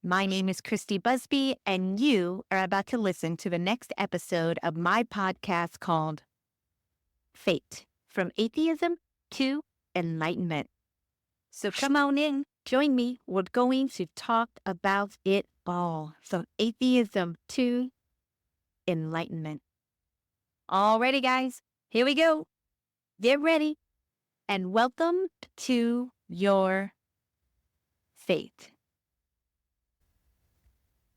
My name is Christy Busby, and you are about to listen to the next episode of my podcast called Fate, From Atheism to Enlightenment. So come on in, join me. We're going to talk about it all, from atheism to enlightenment. Alrighty, guys, here we go. Get ready, and welcome to Your Fate.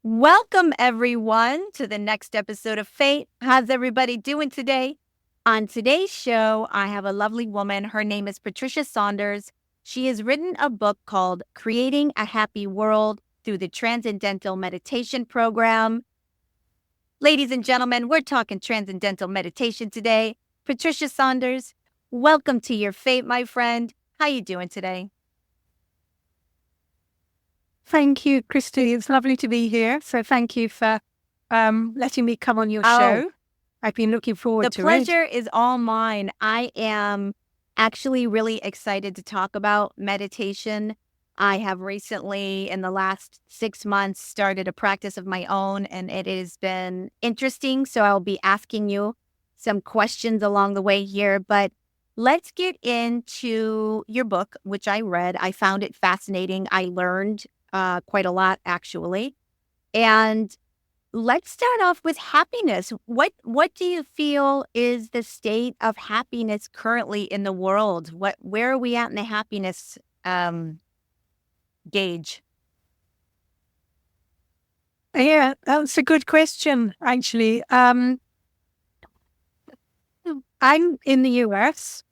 Welcome, everyone, to the next episode of Fate. How's everybody doing today? On today's show, I have a lovely woman. Her name is Patricia Saunders. She has written a book called Creating a Happy World through the Transcendental Meditation Program. Ladies and gentlemen, we're talking Transcendental Meditation today. Patricia Saunders, welcome to Your Fate, my friend. How you doing today? Thank you, Christy. It's lovely to be here. So thank you for letting me come on your show. I've been looking forward to it. The pleasure is all mine. I am actually really excited to talk about meditation. I have recently, in the last 6 months, started a practice of my own, and it has been interesting. So I'll be asking you some questions along the way here. But let's get into your book, which I read. I found it fascinating. I learned quite a lot, actually. And let's start off with happiness. What do you feel is the state of happiness currently in the world? Where are we at in the happiness gauge? Yeah, that's a good question, actually. I'm in the US,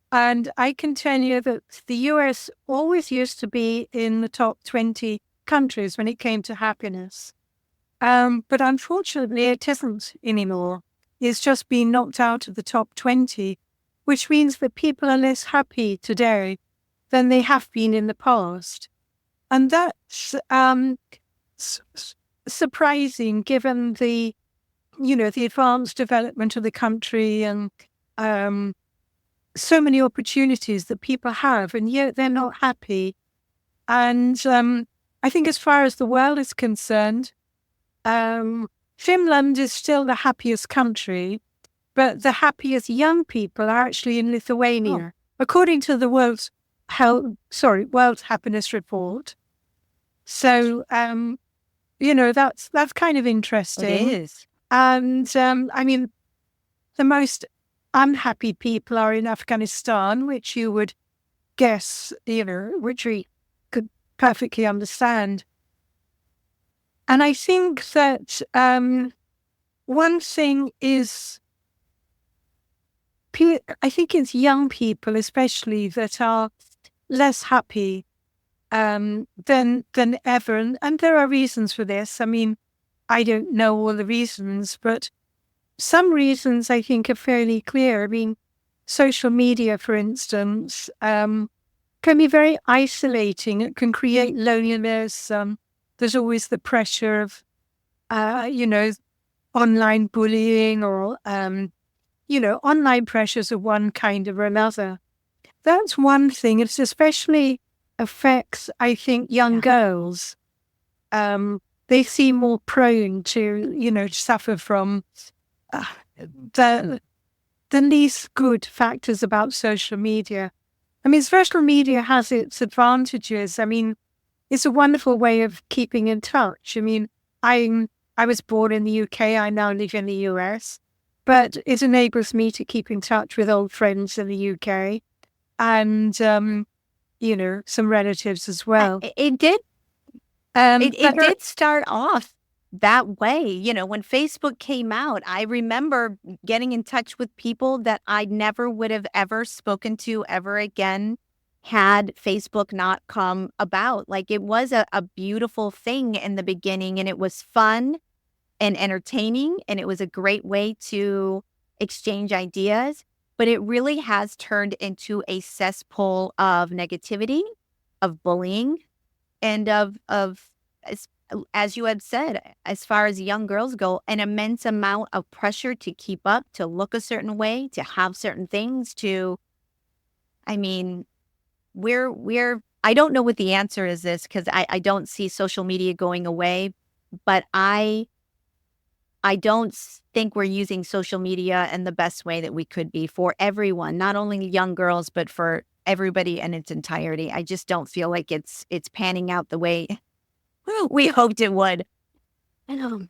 and I can tell you that the US always used to be in the top 20 countries when it came to happiness. But unfortunately, it isn't anymore. It's just been knocked out of the top 20, which means that people are less happy today than they have been in the past. And that's surprising given the advanced development of the country and so many opportunities that people have, and yet they're not happy. And I think as far as the world is concerned, Finland is still the happiest country, but the happiest young people are actually in Lithuania, according to the World Happiness Report. So, that's kind of interesting. It is. And I mean, the most unhappy people are in Afghanistan, which you would guess, which we could perfectly understand. And I think that one thing is, I think it's young people especially that are less happy than ever. And there are reasons for this. I mean, I don't know all the reasons, but some reasons I think are fairly clear. I mean, social media, for instance, can be very isolating. It can create loneliness. There's always the pressure of, online bullying or, online pressures of one kind or another. That's one thing. It especially affects, I think, young girls. They seem more prone to, suffer from the least good factors about social media. I mean, social media has its advantages. I mean, it's a wonderful way of keeping in touch. I mean, I was born in the UK. I now live in the US, but it enables me to keep in touch with old friends in the UK and, some relatives as well. It did. It did start off that way. When Facebook came out, I remember getting in touch with people that I never would have ever spoken to ever again had Facebook not come about. Like, it was a beautiful thing in the beginning, and it was fun and entertaining, and it was a great way to exchange ideas. But it really has turned into a cesspool of negativity, of bullying, and of as you had said, as far as young girls go, an immense amount of pressure to keep up, to look a certain way, to have certain things, I I don't know what the answer is because I don't see social media going away, but I don't think we're using social media in the best way that we could be for everyone, not only young girls, but for everybody in its entirety. I just don't feel like it's panning out the way we hoped it would. I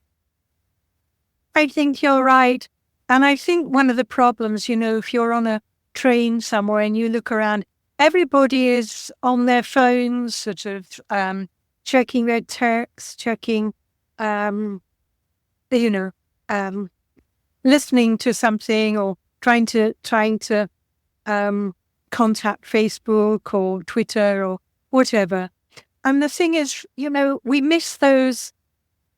think you're right. And I think one of the problems, if you're on a train somewhere and you look around, everybody is on their phones, sort of checking their texts, checking, you know, listening to something or trying to contact Facebook or Twitter or whatever. And the thing is, we miss those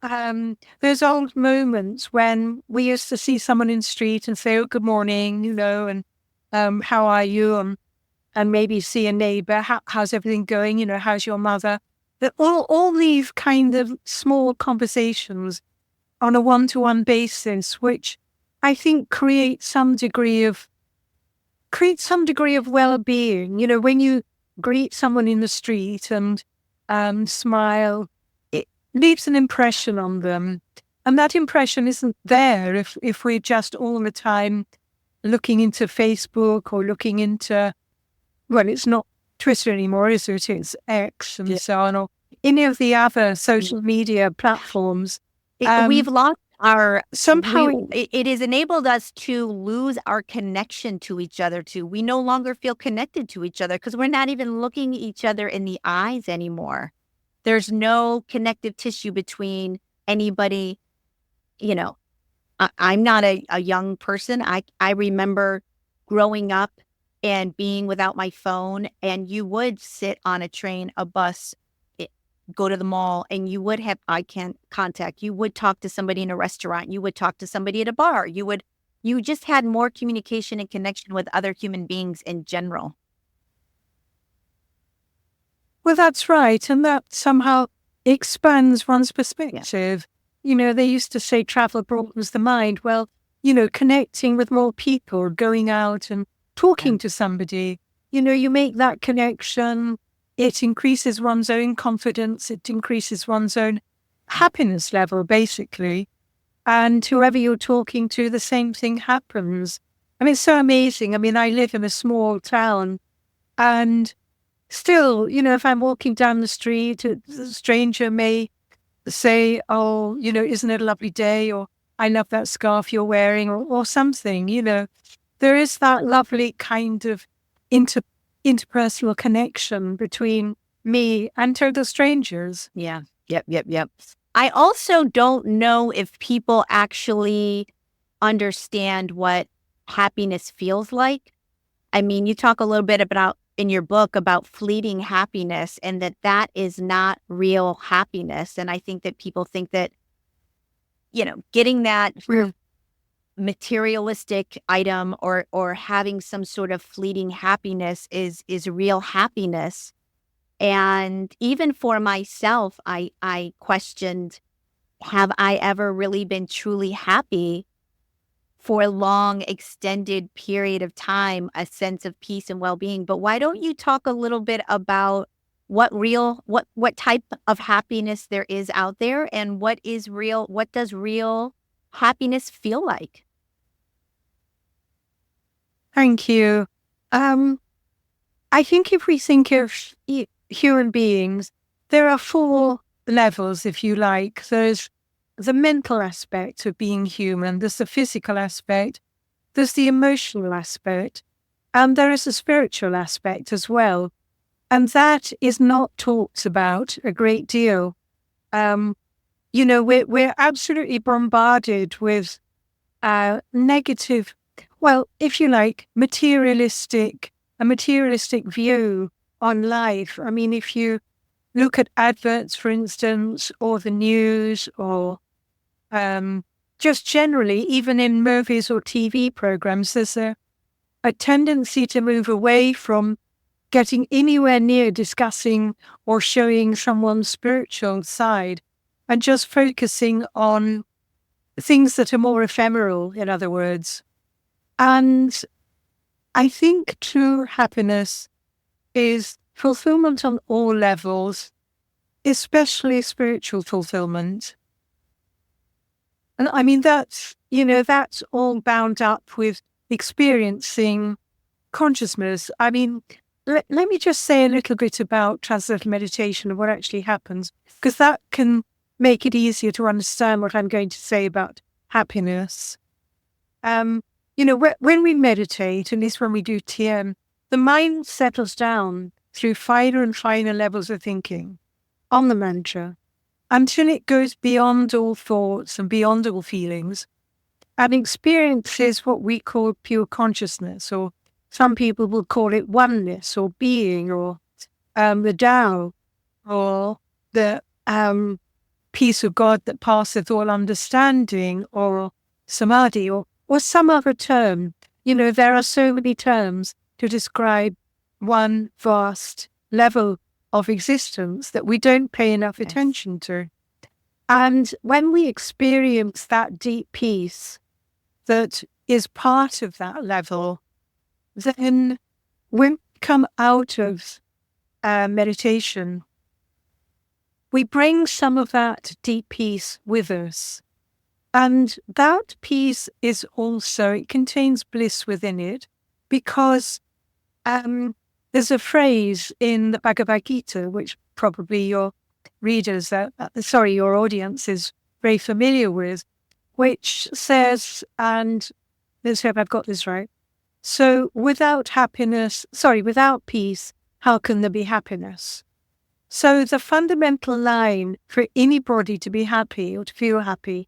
old moments when we used to see someone in the street and say, "Oh, good morning," and how are you? And maybe see a neighbor. How's everything going? How's your mother? That all these kind of small conversations on a one-to-one basis, which I think create some degree of well-being. When you greet someone in the street and smile, it leaves an impression on them. And that impression isn't there if we're just all the time looking into Facebook or looking into, well, it's not Twitter anymore, is it? It's X and so on, or any of the other social media platforms. We've lost our it has enabled us to lose our connection to each other too. We no longer feel connected to each other because we're not even looking each other in the eyes anymore. There's no connective tissue between anybody. I'm not a young person. I remember growing up and being without my phone, and you would sit on a train, a bus, go to the mall, and you would have eye contact. You would talk to somebody in a restaurant. You would talk to somebody at a bar. You just had more communication and connection with other human beings in general. Well, that's right. And that somehow expands one's perspective. Yeah. They used to say travel broadens the mind. Well, connecting with more people, going out and talking to somebody, you make that connection. It increases one's own confidence. It increases one's own happiness level, basically. And whoever you're talking to, the same thing happens. I mean, it's so amazing. I mean, I live in a small town, and still, if I'm walking down the street, a stranger may say, "Oh, isn't it a lovely day?" Or "I love that scarf you're wearing," or something. There is that lovely kind of interpersonal connection between me and total strangers. Yeah. Yep. I also don't know if people actually understand what happiness feels like. I mean, you talk a little bit about in your book about fleeting happiness and that is not real happiness. And I think that people think that, getting that materialistic item or having some sort of fleeting happiness is real happiness. And even for myself, I questioned, have I ever really been truly happy for a long, extended period of time, a sense of peace and well-being? But why don't you talk a little bit about what type of happiness there is out there and what does real happiness feel like? Thank you. I think if we think of human beings, there are 4 levels, if you like. There's the mental aspect of being human, there's the physical aspect, there's the emotional aspect, and there is a spiritual aspect as well. And that is not talked about a great deal. We're absolutely bombarded with negative, well, if you like, a materialistic view on life. I mean, if you look at adverts, for instance, or the news, or just generally, even in movies or TV programs, there's a tendency to move away from getting anywhere near discussing or showing someone's spiritual side and just focusing on things that are more ephemeral, in other words. And I think true happiness is fulfillment on all levels, especially spiritual fulfillment. And I mean, that's all bound up with experiencing consciousness. I mean, let me just say a little bit about transcendental meditation and what actually happens, because that can make it easier to understand what I'm going to say about happiness. When we meditate, at least when we do TM, the mind settles down through finer and finer levels of thinking on the mantra until it goes beyond all thoughts and beyond all feelings and experiences what we call pure consciousness, or some people will call it oneness or being, or the Tao, or the peace of God that passeth all understanding, or samadhi, or some other term. There are so many terms to describe one vast level of existence that we don't pay enough attention to. And when we experience that deep peace that is part of that level, then when we come out of meditation, we bring some of that deep peace with us. And that peace is also, it contains bliss within it, because there's a phrase in the Bhagavad Gita, which probably your readers, your audience is very familiar with, which says, and let's hope I've got this right. So without peace, how can there be happiness? So the fundamental line for anybody to be happy or to feel happy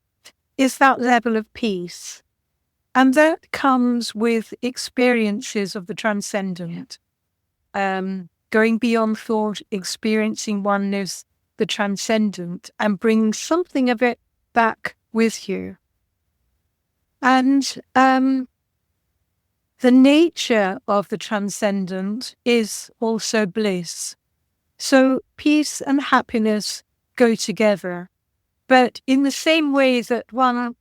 is that level of peace. And that comes with experiences of the transcendent, going beyond thought, experiencing oneness, the transcendent, and bringing something of it back with you. And the nature of the transcendent is also bliss. So peace and happiness go together. But in the same way that one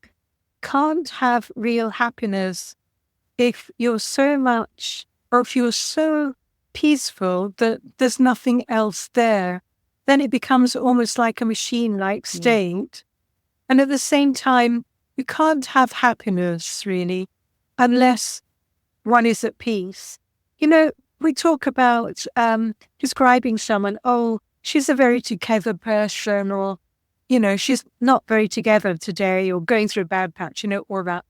can't have real happiness if you're so much, or if you're so peaceful that there's nothing else there, then it becomes almost like a machine-like state. And at the same time, you can't have happiness, really, unless one is at peace. We talk about describing someone, she's a very together person, or, she's not very together today, or going through a bad patch, or that.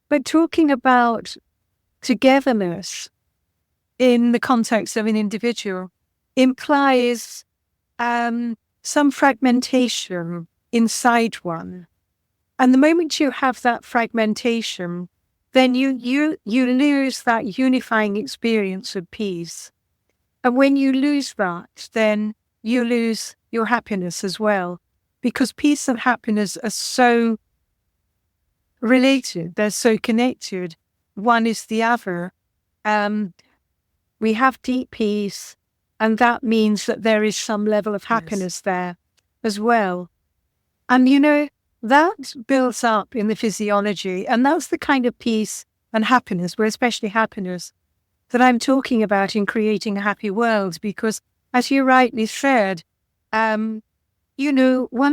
But talking about togetherness in the context of an individual implies some fragmentation inside one. And the moment you have that fragmentation, then you lose that unifying experience of peace. And when you lose that, then you lose your happiness as well, because peace and happiness are so related, they're so connected. One is the other. We have deep peace, and that means that there is some level of happiness there as well. And that builds up in the physiology, and that's the kind of peace and happiness, but especially happiness, that I'm talking about in creating a happy world. Because, as you rightly said, one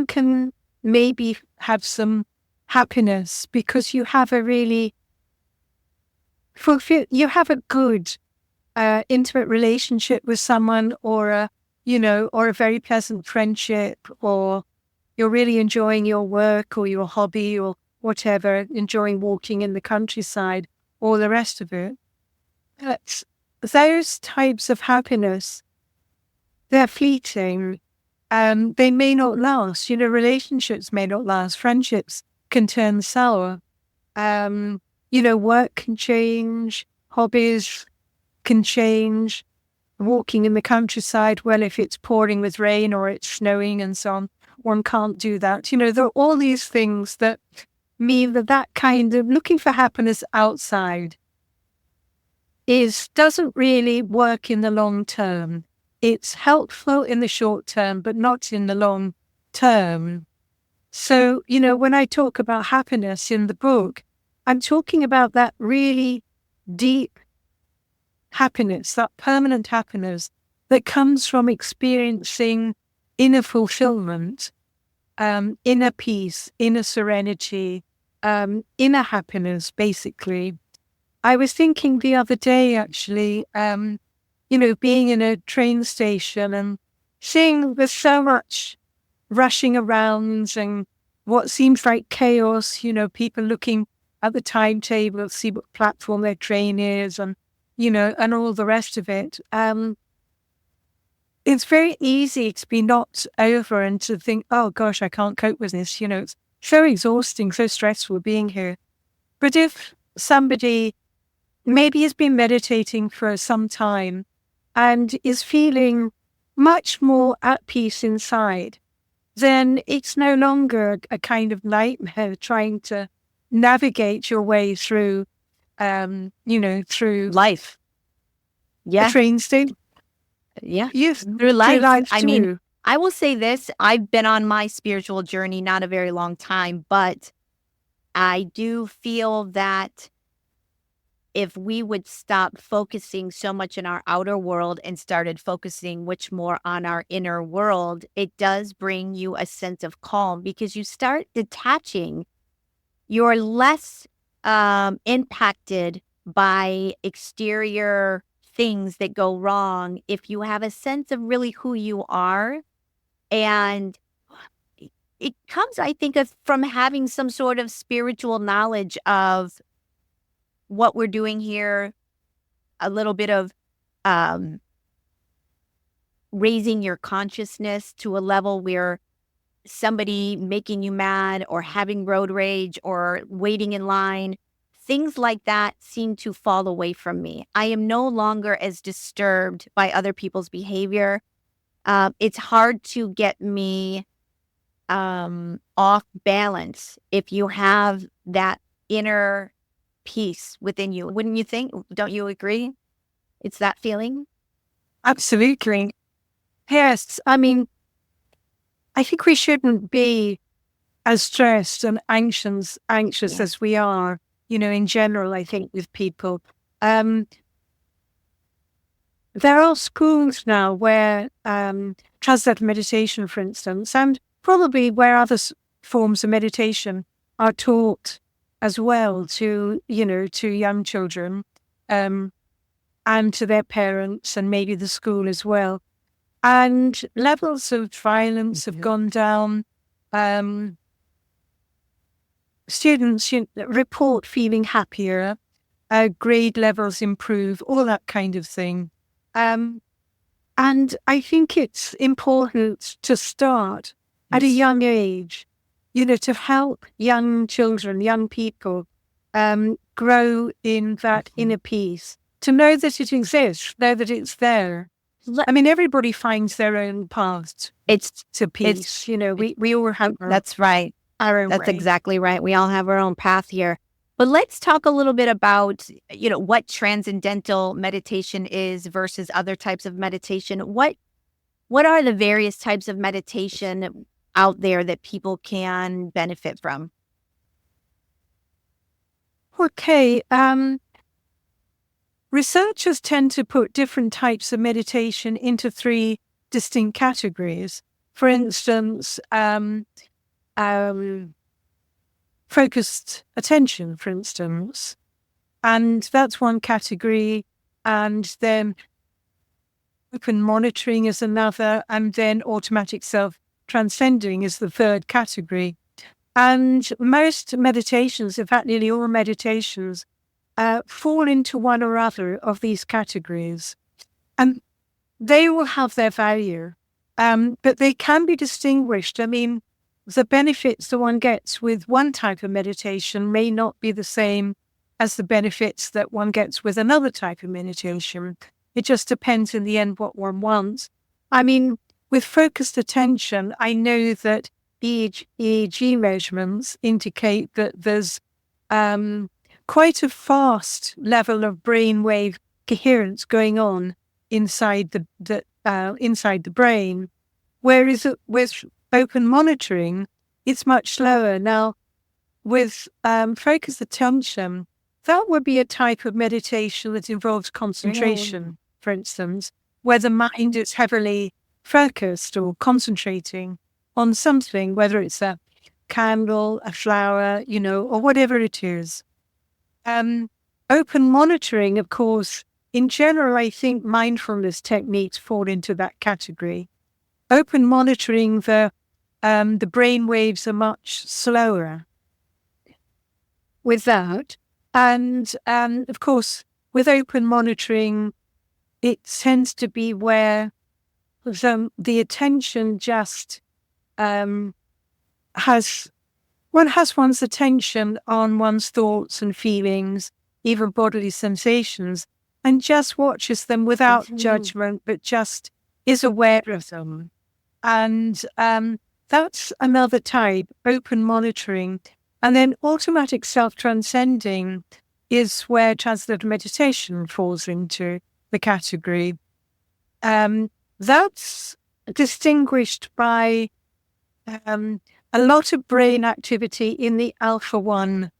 can maybe have some happiness because you have a really you have a good intimate relationship with someone, or a very pleasant friendship, or you're really enjoying your work or your hobby or whatever, enjoying walking in the countryside, all the rest of it. But those types of happiness, they're fleeting. They may not last. Relationships may not last. Friendships can turn sour. Work can change. Hobbies can change. Walking in the countryside, well, if it's pouring with rain or it's snowing and so on, one can't do that. There are all these things that mean that kind of looking for happiness outside doesn't really work in the long term. It's helpful in the short term, but not in the long term. So, when I talk about happiness in the book, I'm talking about that really deep happiness, that permanent happiness that comes from experiencing inner fulfillment, inner peace, inner serenity, inner happiness, basically. I was thinking the other day, actually, being in a train station and seeing there's so much rushing around and what seems like chaos, people looking at the timetable, see what platform their train is and, and all the rest of it. It's very easy to be knocked over and to think, oh gosh, I can't cope with this. It's so exhausting, so stressful being here. But if somebody maybe has been meditating for some time and is feeling much more at peace inside, then it's no longer a kind of nightmare trying to navigate your way through, through life. a train station. Yeah. Yes, Through life. I too. mean, I will say this. I've been on my spiritual journey not a very long time, but I do feel that if we would stop focusing so much in our outer world and started focusing much more on our inner world, it does bring you a sense of calm because you start detaching. You're less impacted by exterior things that go wrong if you have a sense of really who you are. And it comes, I think, from having some sort of spiritual knowledge of what we're doing here, a little bit of raising your consciousness to a level where somebody making you mad or having road rage or waiting in line, things like that seem to fall away from me. I am no longer as disturbed by other people's behavior. It's hard to get me off balance if you have that inner peace within you. Wouldn't you think? Don't you agree? It's that feeling? Absolutely. Yes. I mean, I think we shouldn't be as stressed and anxious as we are, in general, I think, with people. There are schools now where Transcendental Meditation, for instance, and probably where other forms of meditation are taught as well to young children and to their parents and maybe the school as well. And levels of violence have gone down. Students report feeling happier, grade levels improve, all that kind of thing. And I think it's important to start at a young age, to help young children, young people grow in that inner peace, to know that it exists, know that it's there. I mean, everybody finds their own path to peace. We all have that's right. our own That's way. exactly right. We all have our own path here. But let's talk a little bit about, what transcendental meditation is versus other types of meditation. What are the various types of meditation out there that people can benefit from? Okay. Researchers tend to put different types of meditation into three distinct categories. For instance, focused attention, for instance, and that's one category. And then open monitoring is another, and then automatic self-transcending is the third category. And most meditations, in fact, nearly all meditations, fall into one or other of these categories. And they will have their value, but they can be distinguished. I mean, the benefits that one gets with one type of meditation may not be the same as the benefits that one gets with another type of meditation. It just depends in the end what one wants. I mean, with focused attention, I know that EEG measurements indicate that there's quite a fast level of brainwave coherence going on inside the brain, whereas with open monitoring, it's much slower. Now, with focused attention, that would be a type of meditation that involves concentration, for instance, where the mind is heavily focused or concentrating on something, whether it's a candle, a flower, or whatever it is. Open monitoring, of course, in general, I think mindfulness techniques fall into that category. Open monitoring, the brain waves are much slower with that. And of course, with open monitoring, it tends to be where the attention just has one's attention on one's thoughts and feelings, even bodily sensations, and just watches them without judgment, but just is aware of them. And that's another type, open monitoring. And then automatic self-transcending is where transcendental meditation falls into the category. That's distinguished by a lot of brain activity in the alpha-1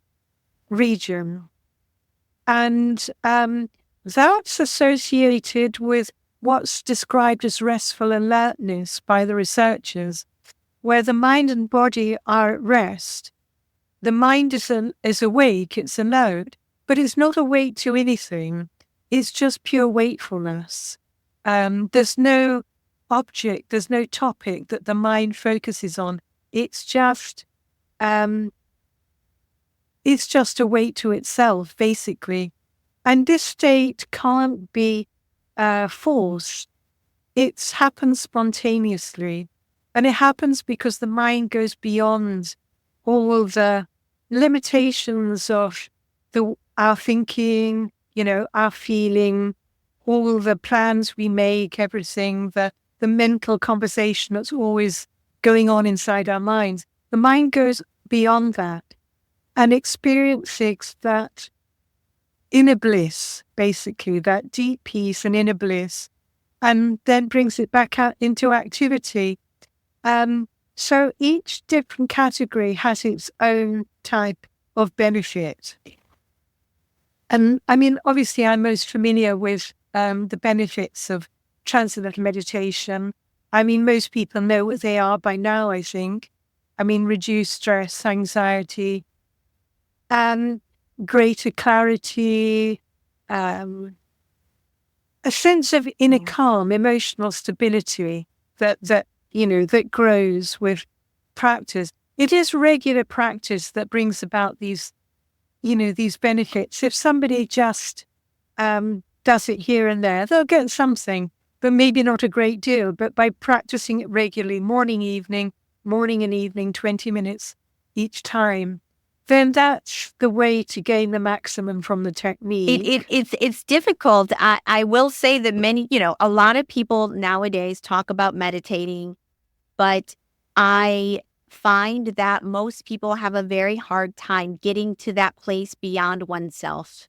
region. And that's associated with what's described as restful alertness by the researchers, where the mind and body are at rest. The mind is awake, it's alert, but it's not awake to anything. It's just pure wakefulness. There's no object, there's no topic that the mind focuses on. It's just awake to itself, basically. And this state can't be forced. It happens spontaneously. And it happens because the mind goes beyond all the limitations of our thinking, our feeling, all the plans we make, everything, the mental conversation that's always going on inside our minds. The mind goes beyond that and experiences that inner bliss, basically, that deep peace and inner bliss, and then brings it back out into activity. So each different category has its own type of benefit. And I mean, obviously, I'm most familiar with the benefits of transcendental meditation. I mean, most people know what they are by now, I think. I mean, reduced stress, anxiety, greater clarity, a sense of inner calm, emotional stability that grows with practice. It is regular practice that brings about these benefits. If somebody just does it here and there, they'll get something, but maybe not a great deal. But by practicing it regularly, morning and evening, 20 minutes each time, then that's the way to gain the maximum from the technique. It's difficult. I will say that many, a lot of people nowadays talk about meditating, but I find that most people have a very hard time getting to that place beyond oneself.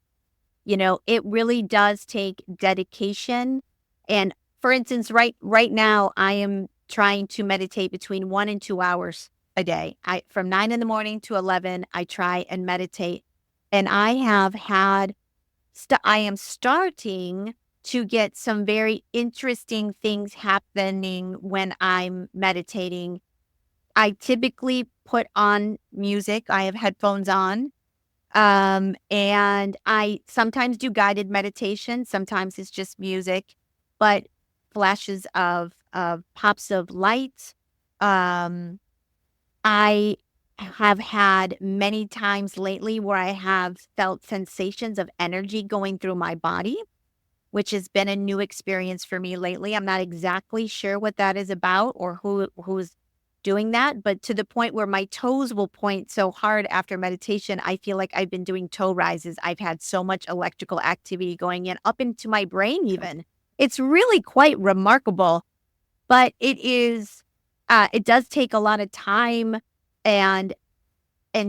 It really does take dedication. And for instance, right now, I am trying to meditate between 1 and 2 hours a day. From 9 in the morning to 11, I try and meditate. And I have had, I am starting to get some very interesting things happening when I'm meditating. I typically put on music. I have headphones on. And I sometimes do guided meditation. Sometimes it's just music, but flashes of pops of light. I have had many times lately where I have felt sensations of energy going through my body, which has been a new experience for me lately. I'm not exactly sure what that is about or who's doing that, but to the point where my toes will point so hard after meditation, I feel like I've been doing toe rises. I've had so much electrical activity going in up into my brain even. It's really quite remarkable, but it does take a lot of time and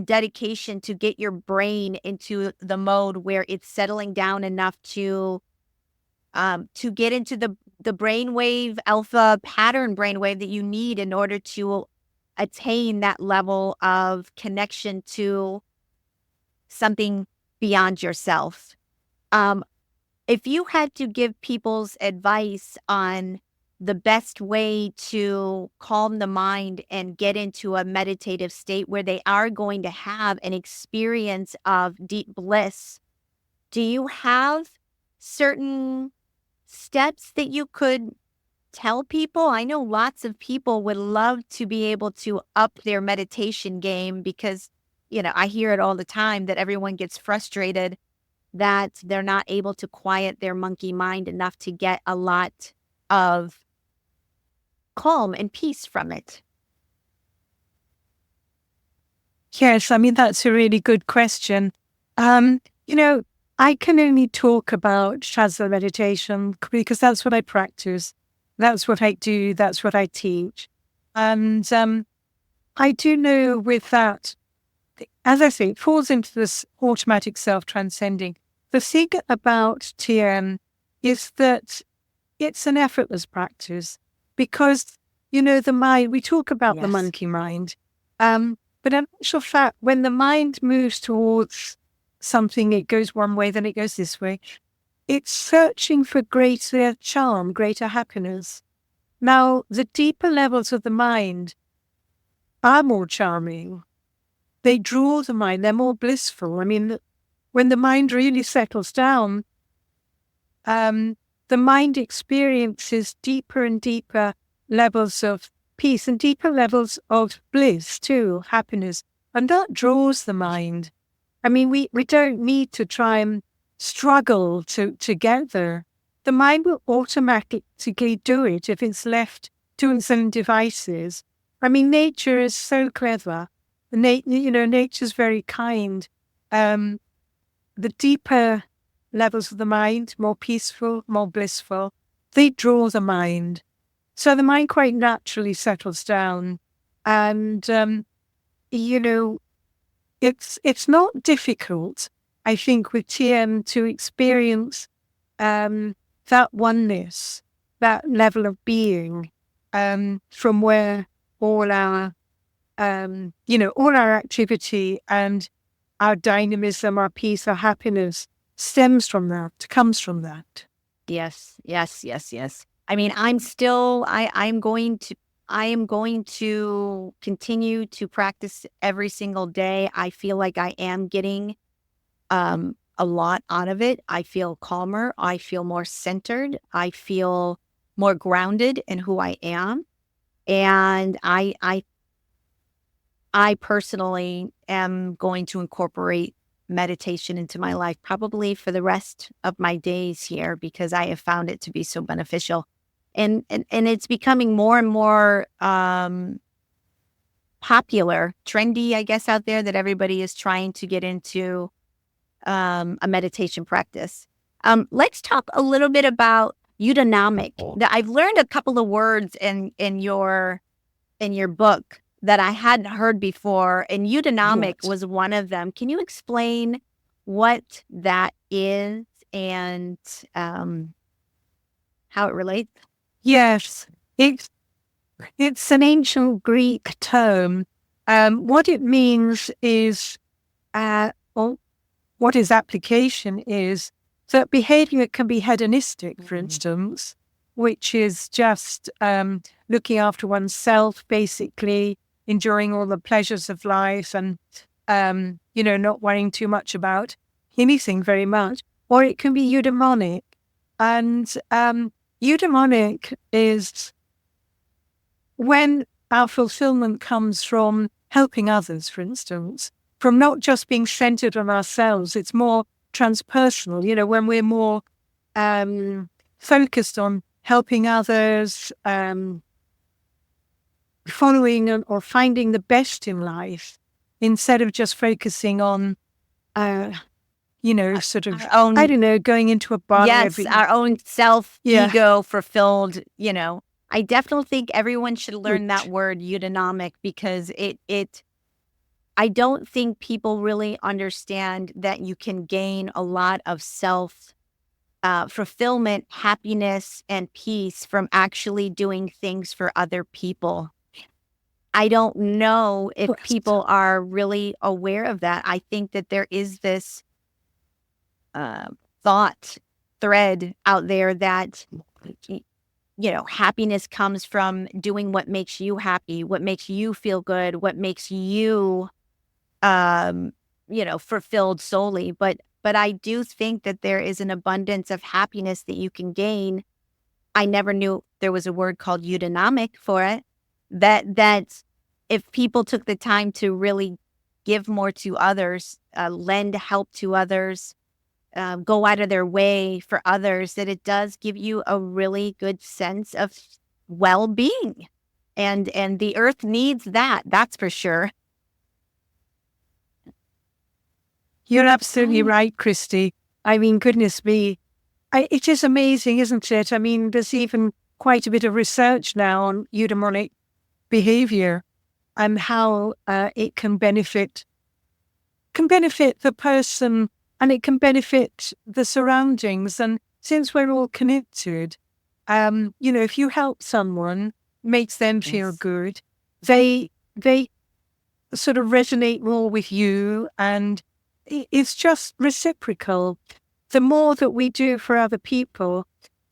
dedication to get your brain into the mode where it's settling down enough to get into the brainwave, alpha pattern brainwave that you need in order to attain that level of connection to something beyond yourself. if you had to give people's advice on the best way to calm the mind and get into a meditative state where they are going to have an experience of deep bliss, do you have certain steps that you could tell people? I know lots of people would love to be able to up their meditation game because, I hear it all the time that everyone gets frustrated that they're not able to quiet their monkey mind enough to get a lot of calm and peace from it. Yes, I mean, that's a really good question. I can only talk about Transcendental meditation because that's what I practice. That's what I do. That's what I teach. And I do know with that, as I say, it falls into this automatic self-transcending. The thing about TM is that it's an effortless practice because, the mind, we talk about the monkey mind. But in actual fact, when the mind moves towards something, it goes one way, then it goes this way. It's searching for greater charm, greater happiness. Now, the deeper levels of the mind are more charming. They draw the mind, they're more blissful. I mean, when the mind really settles down, the mind experiences deeper and deeper levels of peace and deeper levels of bliss too, happiness. And that draws the mind. I mean, we don't need to try and struggle to get there. The mind will automatically do it if it's left to its own devices. I mean, nature is so clever. Nature's very kind. The deeper levels of the mind, more peaceful, more blissful, they draw the mind. So the mind quite naturally settles down. And, it's not difficult, I think, with TM to experience that oneness, that level of being, from where all our, all our activity and our dynamism, our peace, our happiness stems from that, comes from that. Yes, yes, yes, yes. I mean, I'm going to continue to practice every single day. I feel like I am getting a lot out of it. I feel calmer. I feel more centered. I feel more grounded in who I am. And I personally am going to incorporate meditation into my life probably for the rest of my days here because I have found it to be so beneficial. And it's becoming more and more popular, trendy, I guess, out there that everybody is trying to get into a meditation practice. Let's talk a little bit about eudaimonia. I've learned a couple of words in your book that I hadn't heard before, and eudaimonia was one of them. Can you explain what that is and how it relates? Yes, it's an ancient Greek term. What it means is, or what its application is, that behavior can be hedonistic, for instance, which is just looking after oneself, basically enjoying all the pleasures of life and, not worrying too much about anything very much. Or it can be eudaimonic. And eudaimonic is when our fulfillment comes from helping others, for instance, from not just being centered on ourselves. It's more transpersonal, when we're more focused on helping others, following or finding the best in life, instead of just focusing on, sort of, I don't know, going into a bar. Yes, our own self-ego fulfilled, I definitely think everyone should learn that word eudaimonia because I don't think people really understand that you can gain a lot of self fulfillment, happiness, and peace from actually doing things for other people. I don't know if people are really aware of that. I think that there is this thought thread out there that, happiness comes from doing what makes you happy, what makes you feel good, what makes you, fulfilled solely. But I do think that there is an abundance of happiness that you can gain. I never knew there was a word called eudaimonia for it. That if people took the time to really give more to others, lend help to others, go out of their way for others, that it does give you a really good sense of well-being. And the earth needs that, that's for sure. You're absolutely right, Christy. I mean, goodness me. It is amazing, isn't it? I mean, there's even quite a bit of research now on eudaimonic behavior and how it can benefit the person, and it can benefit the surroundings. And since we're all connected, if you help someone, makes them feel good, they sort of resonate more with you, and it's just reciprocal. The more that we do for other people,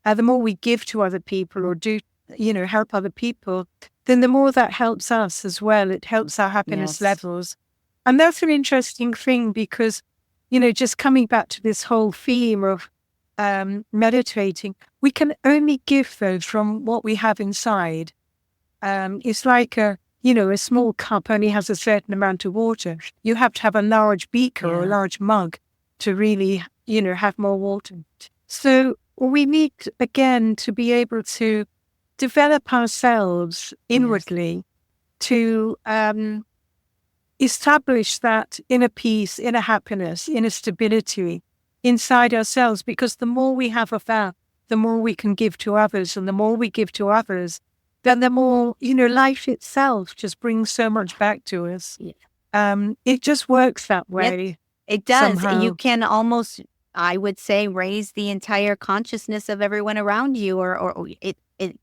the more we give to other people or do, help other people, then the more that helps us as well. It helps our happiness levels. And that's an interesting thing because, just coming back to this whole theme of meditating, we can only give those from what we have inside. It's like a small cup only has a certain amount of water. You have to have a large beaker or a large mug to really, have more water. So we need, again, to be able to develop ourselves inwardly to establish that inner peace, inner happiness, inner stability inside ourselves. Because the more we have of that, the more we can give to others. And the more we give to others, then the more, life itself just brings so much back to us. It just works that way. It does. Somehow. You can almost, I would say, raise the entire consciousness of everyone around you, or it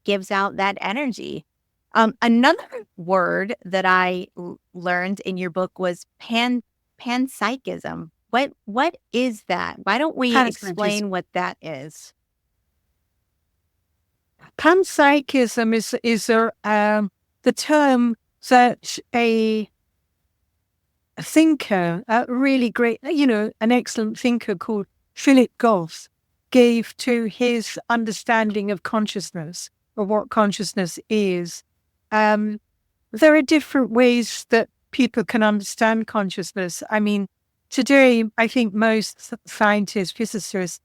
gives out that energy. Another word that I learned in your book was panpsychism. What is that? Why don't we explain what that is? Panpsychism is the term that a thinker, a really great, an excellent thinker called Philip Goff gave to his understanding of consciousness, or what consciousness is. There are different ways that people can understand consciousness. I mean, today, I think most scientists, physicists,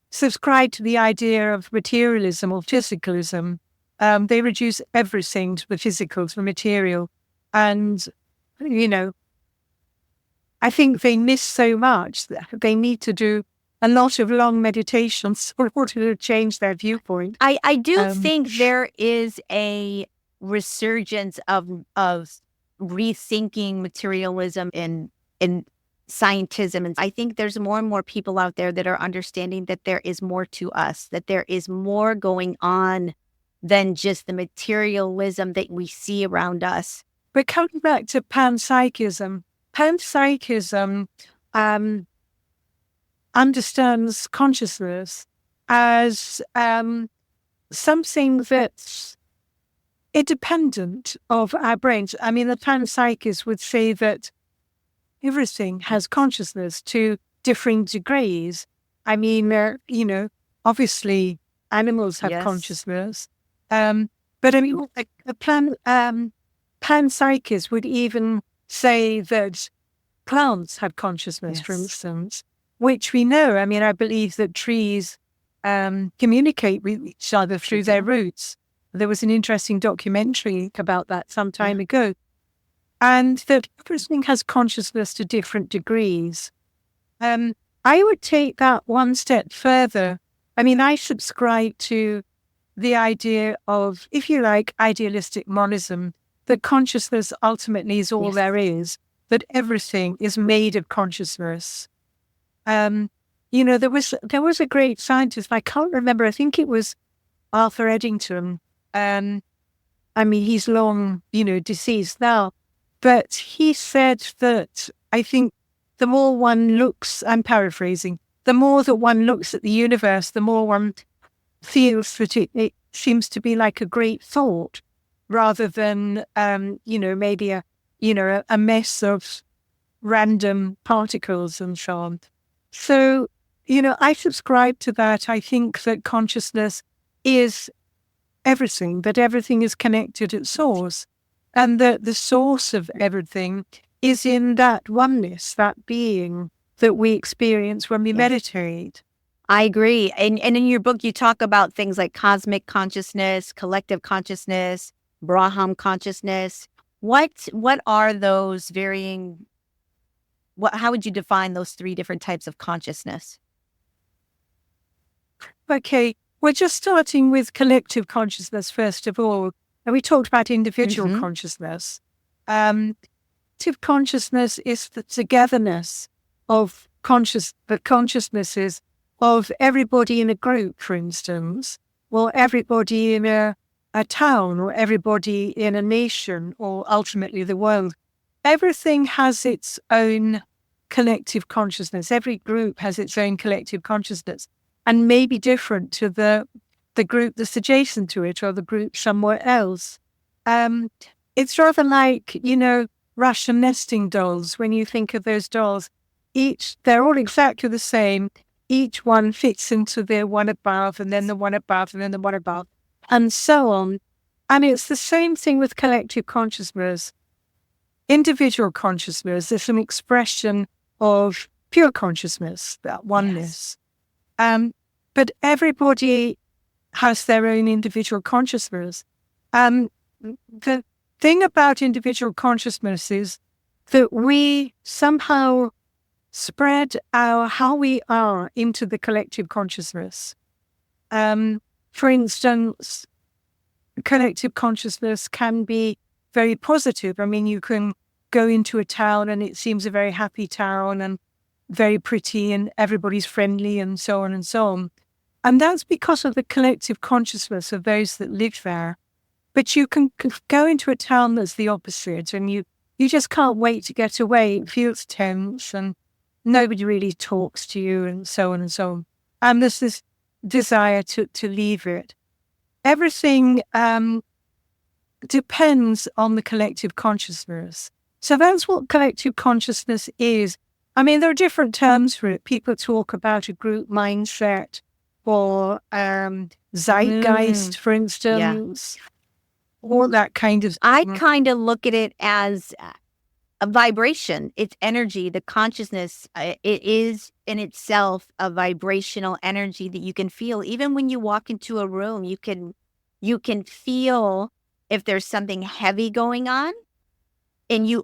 subscribe to the idea of materialism or physicalism. They reduce everything to the physical, to the material. And, I think they miss so much that they need to do a lot of long meditations in order to change their viewpoint. I do think there is a resurgence of rethinking materialism in scientism. And I think there's more and more people out there that are understanding that there is more to us, that there is more going on than just the materialism that we see around us. But coming back to panpsychism understands consciousness as something that's independent of our brains. I mean, the panpsychist would say that everything has consciousness to differing degrees. I mean, obviously animals have consciousness. But I mean, a panpsychist would even say that plants have consciousness, for instance, which we know. I mean, I believe that trees communicate with each other through their roots. There was an interesting documentary about that some time ago. And that everything has consciousness to different degrees. I would take that one step further. I mean, I subscribe to the idea of, if you like, idealistic monism, that consciousness ultimately is all there is, that everything is made of consciousness. There was a great scientist, I can't remember, I think it was Arthur Eddington. I mean, he's long, deceased now. But he said that, I think, the more one looks, I'm paraphrasing, the more that one looks at the universe, the more one feels that it seems to be like a great thought rather than, maybe a mess of random particles and so on. So, I subscribe to that. I think that consciousness is everything, that everything is connected at source, and that the source of everything is in that oneness, that being that we experience when we meditate. I agree. And in your book, you talk about things like cosmic consciousness, collective consciousness, Brahman consciousness. What are those varying? How would you define those three different types of consciousness? Okay, we're just starting with collective consciousness first of all, and we talked about individual consciousness. Collective consciousness is the togetherness of consciousnesses of everybody in a group, for instance, or everybody in a town, or everybody in a nation, or ultimately the world. Everything has its own collective consciousness. Every group has its own collective consciousness, and may be different to the group that's adjacent to it, or the group somewhere else. It's rather like, Russian nesting dolls. When you think of those dolls, they're all exactly the same. Each one fits into the one above, and then the one above, and then the one above, and so on. And it's the same thing with collective consciousness. Individual consciousness is an expression of pure consciousness, that oneness. But everybody has their own individual consciousness. The thing about individual consciousness is that we somehow spread how we are into the collective consciousness. For instance, collective consciousness can be very positive. I mean, you can go into a town and it seems a very happy town and very pretty and everybody's friendly and so on and so on. And that's because of the collective consciousness of those that live there. But you can go into a town that's the opposite, and you just can't wait to get away. It feels tense and nobody really talks to you and so on and so on. And there's this desire to leave it. Everything depends on the collective consciousness. So that's what collective consciousness is. I mean, there are different terms for it. People talk about a group mindset, or zeitgeist, for instance, all that kind of. I kind of look at it as a vibration. It's energy. The consciousness, it is in itself a vibrational energy that you can feel. Even when you walk into a room, you can feel if there's something heavy going on,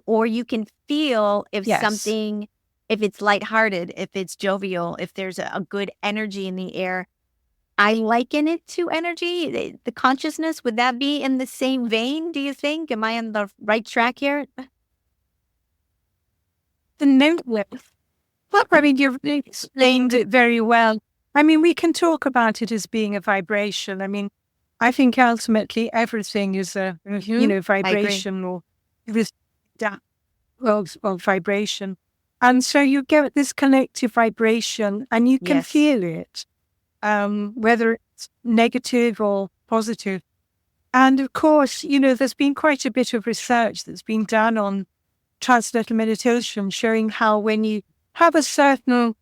or you can feel if something, if it's lighthearted, if it's jovial, if there's a good energy in the air. I liken it to energy, the consciousness. Would that be in the same vein, do you think? Am I on the right track here? The noteless. Well, I mean, you've explained it very well. I mean, we can talk about it as being a vibration. I mean, I think ultimately everything is a, vibration, or vibration. And so you get this collective vibration and you can feel it, whether it's negative or positive. And of course, there's been quite a bit of research that's been done on Transcendental Meditation, showing how when you have a certain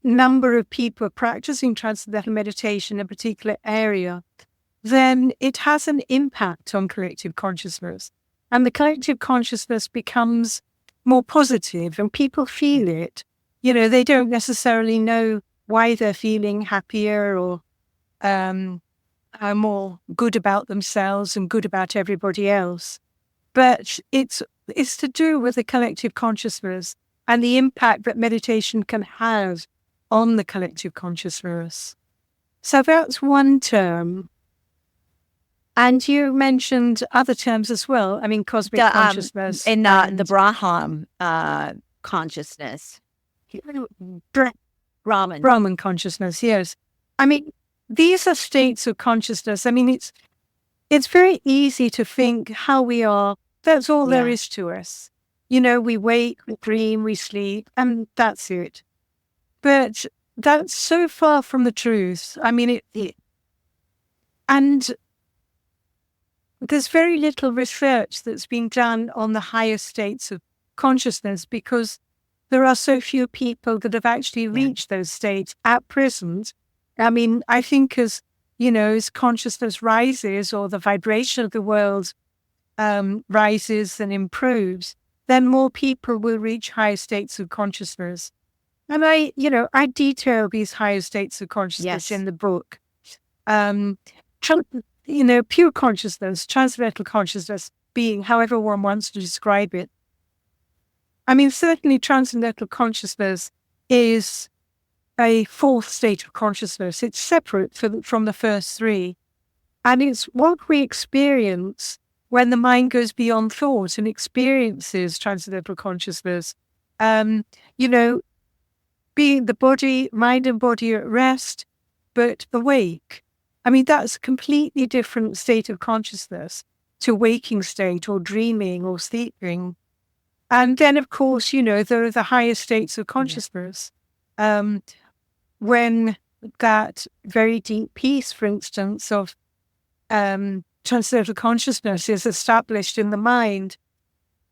number of people practicing Transcendental Meditation in a particular area, then it has an impact on collective consciousness. And the collective consciousness becomes more positive, and people feel it. They don't necessarily know why they're feeling happier or are more good about themselves and good about everybody else. But it's to do with the collective consciousness and the impact that meditation can have on the collective consciousness. So that's one term. And you mentioned other terms as well. I mean, cosmic consciousness. And the Brahman consciousness. Brahman consciousness, yes. I mean, these are states of consciousness. I mean, it's very easy to think how we are. That's all there is to us. We wake, we dream, we sleep, and that's it. But that's so far from the truth. I mean, and there's very little research that's been done on the higher states of consciousness because there are so few people that have actually reached those states at present. I mean, I think as consciousness rises or the vibration of the world rises and improves, then more people will reach higher states of consciousness. And I detail these higher states of consciousness in the book. Pure consciousness, transcendental consciousness being however one wants to describe it. I mean, certainly transcendental consciousness is a fourth state of consciousness. It's separate from the first three. And it's what we experience when the mind goes beyond thought and experiences transcendental consciousness. Being the body, mind and body at rest, but awake. I mean, that's a completely different state of consciousness to waking state or dreaming or sleeping. And then, of course, there are the higher states of consciousness. When that very deep peace, for instance, of transcendental consciousness is established in the mind,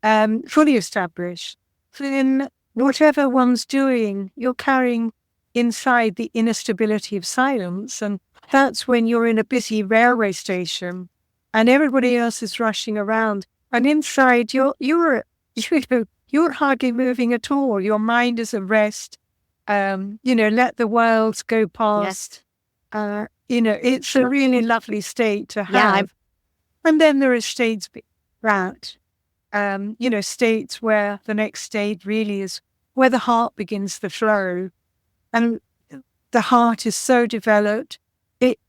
fully established, then whatever one's doing, you're carrying inside the inner stability of silence. And that's when you're in a busy railway station and everybody else is rushing around. And inside, you're hardly moving at all. Your mind is at rest. Let the world go past. It's a really lovely state to have. And then there are states states where the next state really is where the heart begins to flow. And the heart is so developed,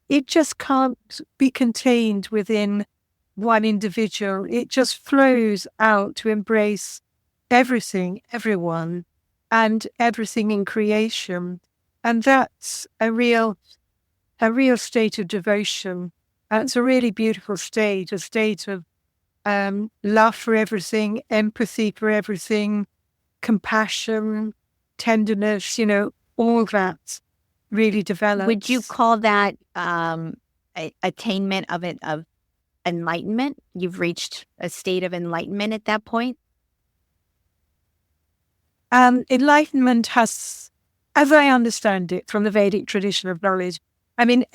it just can't be contained within one individual. It just flows out to embrace everything, everyone, and everything in creation. And that's a real state of devotion. It's a really beautiful state, a state of love for everything, empathy for everything, compassion, tenderness, all that really develops. Would you call that attainment of enlightenment? You've reached a state of enlightenment at that point? Enlightenment has, as I understand it from the Vedic tradition of knowledge, I mean,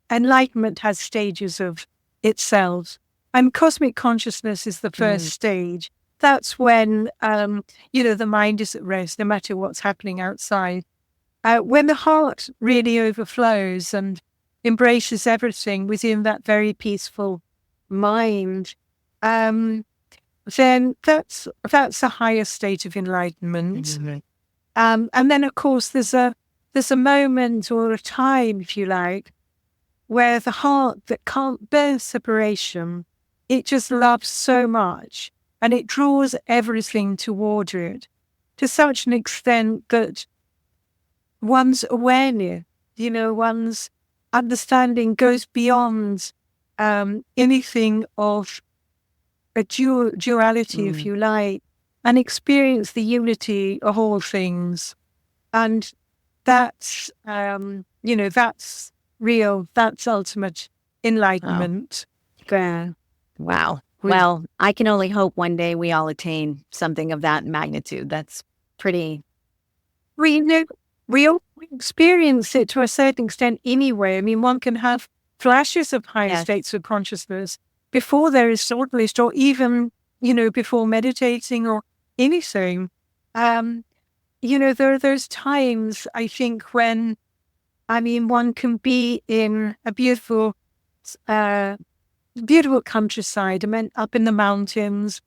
enlightenment has stages of itself. And cosmic consciousness is the first stage. That's when, the mind is at rest, no matter what's happening outside. When the heart really overflows and embraces everything within that very peaceful mind, then that's a higher state of enlightenment. Mm-hmm. And then, of course, there's a moment or a time, if you like, where the heart that can't bear separation, it just loves so much and it draws everything toward it to such an extent that one's awareness, one's understanding goes beyond anything of a duality, if you like, and experience the unity of all things. And that's, that's real, that's ultimate enlightenment. Wow. Well, I can only hope one day we all attain something of that magnitude. That's pretty... We all experience it to a certain extent anyway. I mean, one can have flashes of higher states of consciousness before there is thoughtless or even, before meditating or anything. There are those times, I think, when, one can be in a beautiful countryside, up in the mountains,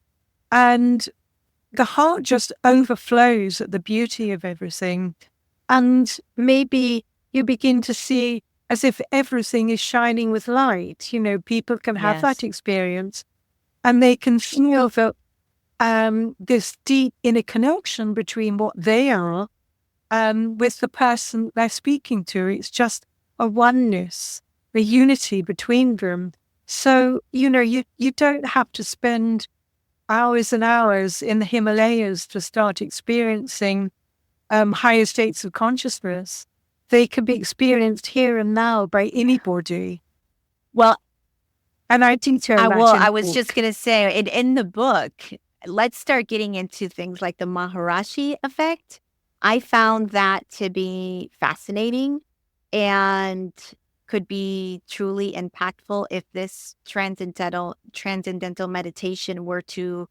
and the heart just overflows at the beauty of everything. And maybe you begin to see as if everything is shining with light. People can have that experience and they can feel that this deep inner connection between what they are with the person they're speaking to. It's just a oneness, a unity between them. So, you don't have to spend hours and hours in the Himalayas to start experiencing higher states of consciousness, they can be experienced here and now by anybody. Well, and I detail that in I the was book. just going to say, in the book, let's start getting into things like the Maharishi effect. I found that to be fascinating and could be truly impactful if this transcendental meditation were to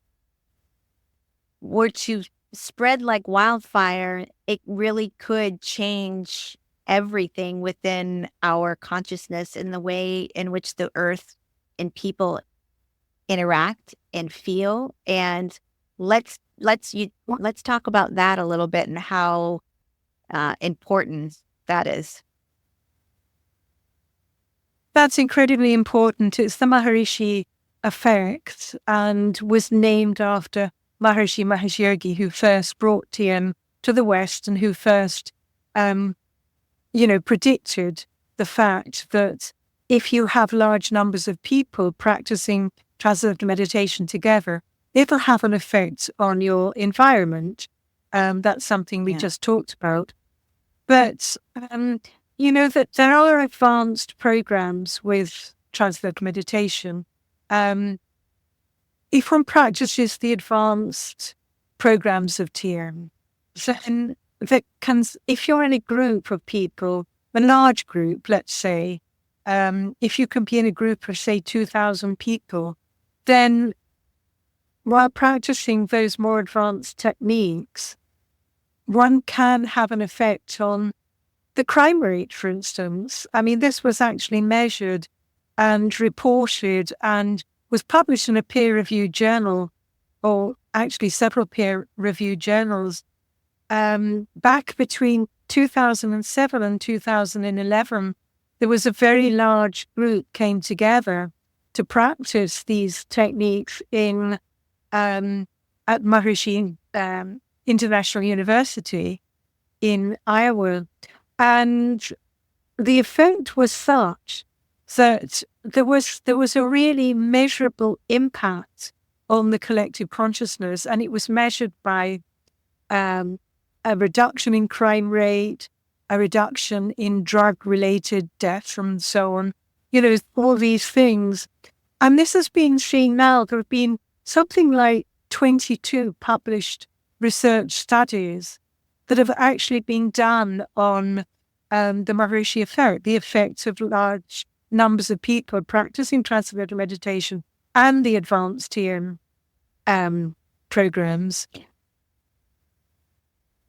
spread like wildfire. It really could change everything within our consciousness and the way in which the earth and people interact and feel. And let's talk about that a little bit and how important that is. That's incredibly important. It's the Maharishi effect and was named after Maharishi Mahesh Yogi, who first brought TM to the West and who first, predicted the fact that if you have large numbers of people practicing transcendental meditation together, it'll have an effect on your environment. That's something we just talked about. But that there are advanced programs with transcendental meditation. If one practices the advanced programs of TM, then if you're in a group of people, a large group, let's say, if you can be in a group of, say, 2,000 people, then while practicing those more advanced techniques, one can have an effect on the crime rate, for instance. I mean, this was actually measured and reported and was published in a peer-reviewed journal, or actually several peer-reviewed journals, back between 2007 and 2011. There was a very large group came together to practice these techniques at Maharishi International University in Iowa. And the effect was such that there was a really measurable impact on the collective consciousness, and it was measured by a reduction in crime rate, a reduction in drug-related deaths, and so on. All these things. And this has been seen now. There have been something like 22 published research studies that have actually been done on the Maharishi effect, the effects of large numbers of people practicing transcendental meditation and the advanced TM programs.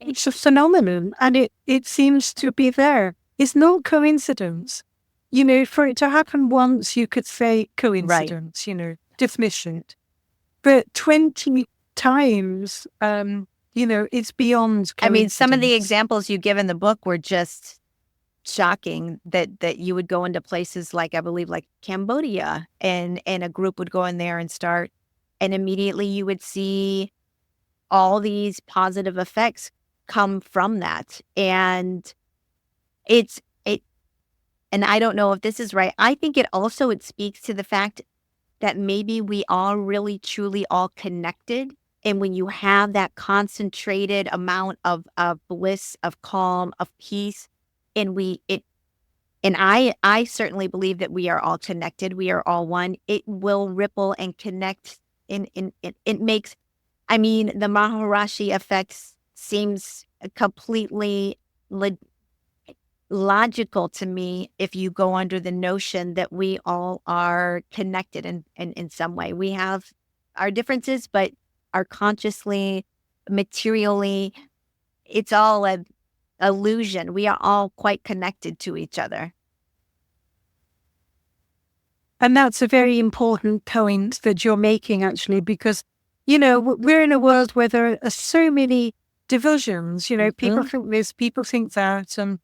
It's a phenomenon, and it seems to be there. It's no coincidence. For it to happen once, you could say coincidence, dismiss it. But 20 times, it's beyond coincidence. I mean, some of the examples you give in the book were just shocking, that you would go into places like, I believe, like Cambodia, and a group would go in there and start, and immediately you would see all these positive effects come from that. And and I don't know if this is right. I think it speaks to the fact that maybe we are really truly all connected. And when you have that concentrated amount of bliss, of calm, of peace, and I certainly believe that we are all connected. We are all one. It will ripple and connect. It makes, I mean, the Maharishi effect seems completely logical to me if you go under the notion that we all are connected in some way. We have our differences, but are consciously, materially, it's all an illusion. We are all quite connected to each other. And that's a very important point that you're making, actually, because, we're in a world where there are so many divisions. People think this, people think that, and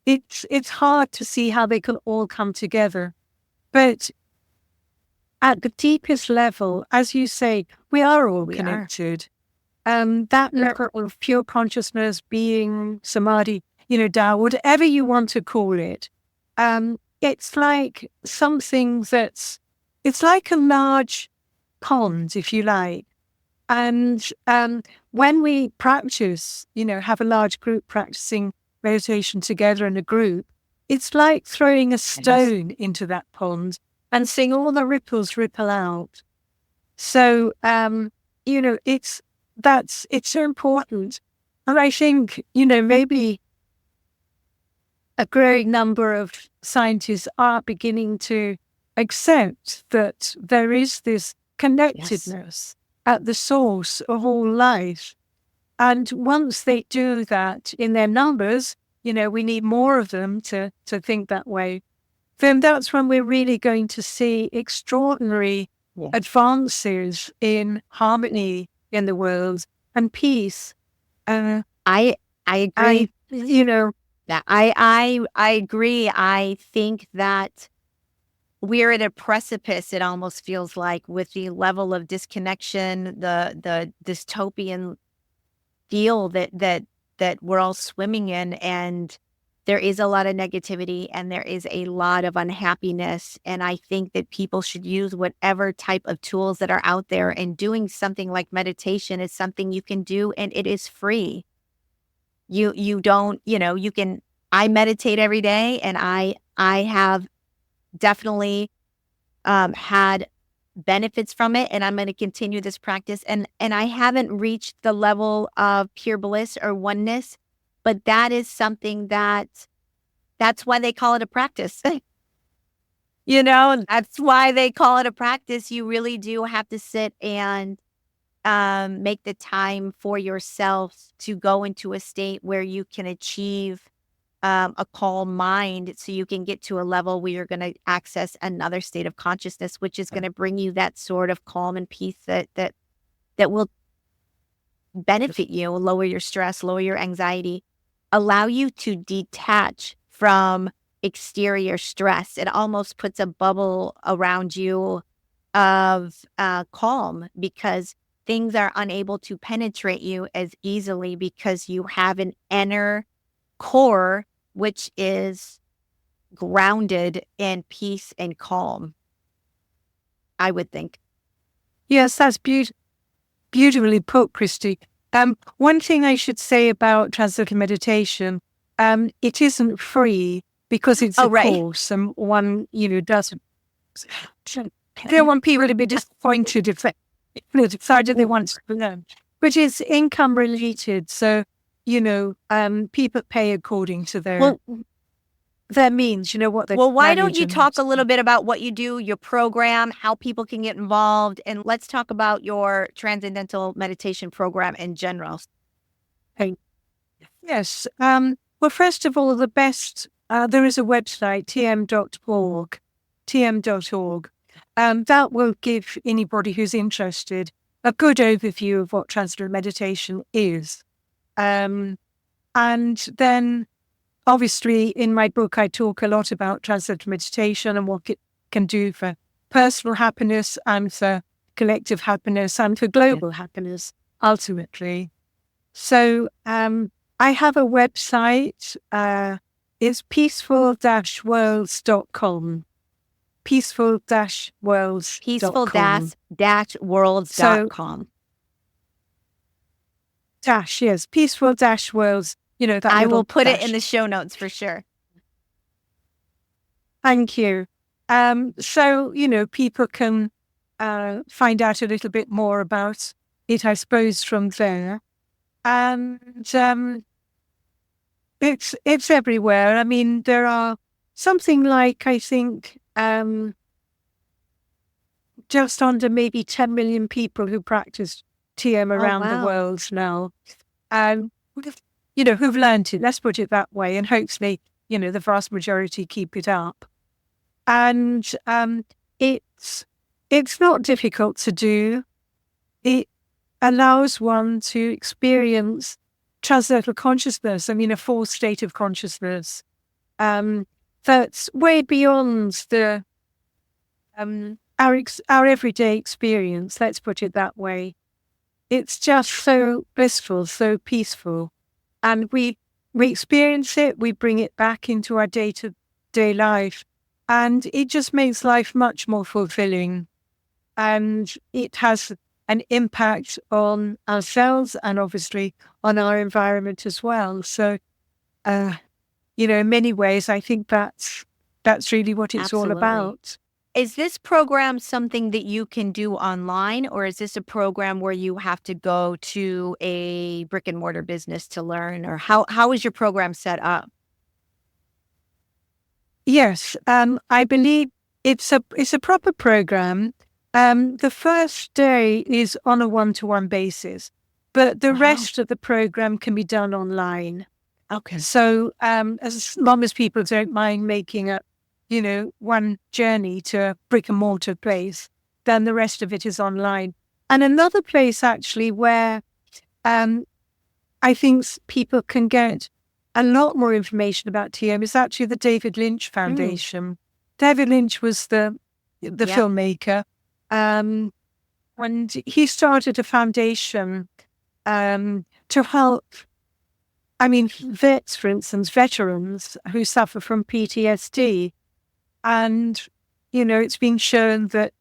it's hard to see how they can all come together. But at the deepest level, as you say, we are all connected. That level of pure consciousness, being, samadhi, Tao, whatever you want to call it, it's like something it's like a large pond, if you like. And when we practice, have a large group practicing meditation together in a group, it's like throwing a stone into that pond and seeing all the ripples ripple out. So, it's so important. And I think, maybe a growing number of scientists are beginning to accept that there is this connectedness at the source of all life. And once they do that in their numbers, we need more of them to think that way, then that's when we're really going to see extraordinary advances in harmony in the world and peace. I agree. I agree. I think that we're at a precipice, it almost feels like, with the level of disconnection, the dystopian feel that we're all swimming in, and there is a lot of negativity and there is a lot of unhappiness. And I think that people should use whatever type of tools that are out there, and doing something like meditation is something you can do, and it is free. You don't, you can, I meditate every day, and I have definitely had benefits from it, and I'm going to continue this practice. And I haven't reached the level of pure bliss or oneness, but that is something that's why they call it a practice. That's why they call it a practice. You really do have to sit and make the time for yourself to go into a state where you can achieve a calm mind, so you can get to a level where you're going to access another state of consciousness, which is going to bring you that sort of calm and peace that will benefit you, lower your stress, lower your anxiety, allow you to detach from exterior stress. It almost puts a bubble around you of calm, because things are unable to penetrate you as easily, because you have an inner core which is grounded in peace and calm, I would think. Yes, that's beautifully put, Christy. One thing I should say about Transcendental Meditation, it isn't free because it's a course, and one, doesn't. I don't want people to be disappointed if they decided they want to learn, but it's income related. So, people pay according to their means, what they why don't you talk a little bit about what you do, your program, how people can get involved, and let's talk about your Transcendental Meditation Program in general. Okay. Yes. Well, first of all, there is a website, tm.org, tm.org. That will give anybody who's interested a good overview of what Transcendental Meditation is. And then, obviously, in my book, I talk a lot about Transcendental Meditation and what it can do for personal happiness and for collective happiness and for global happiness, ultimately. So I have a website. It's peaceful-worlds.com. Peaceful-worlds.com. Peaceful-worlds.com. Yes, peaceful-worlds. I will put it in the show notes for sure. Thank you. So, people can find out a little bit more about it, I suppose, from there. And it's everywhere. I mean, there are something like, I think, just under maybe 10 million people who practice TM around the world now. Who've learned it, let's put it that way, and hopefully, the vast majority keep it up. And it's not difficult to do. It allows one to experience transcendental consciousness, a fourth state of consciousness, that's way beyond our everyday experience, let's put it that way. It's just so blissful, so peaceful. And we experience it, we bring it back into our day-to-day life, and it just makes life much more fulfilling. And it has an impact on ourselves and obviously on our environment as well. So, in many ways, I think that's really what it's all Absolutely. about. Is this program something that you can do online, or is this a program where you have to go to a brick and mortar business to learn, or how is your program set up? Yes, I believe it's a proper program. The first day is on a one-to-one basis, but the Wow. rest of the program can be done online. Okay. So as long as people don't mind making one journey to a brick and mortar place, then the rest of it is online. And another place actually where I think people can get a lot more information about TM is actually the David Lynch Foundation. David Lynch was the filmmaker, and he started a foundation to help. I mean, vets, for instance, veterans who suffer from PTSD. And, it's been shown that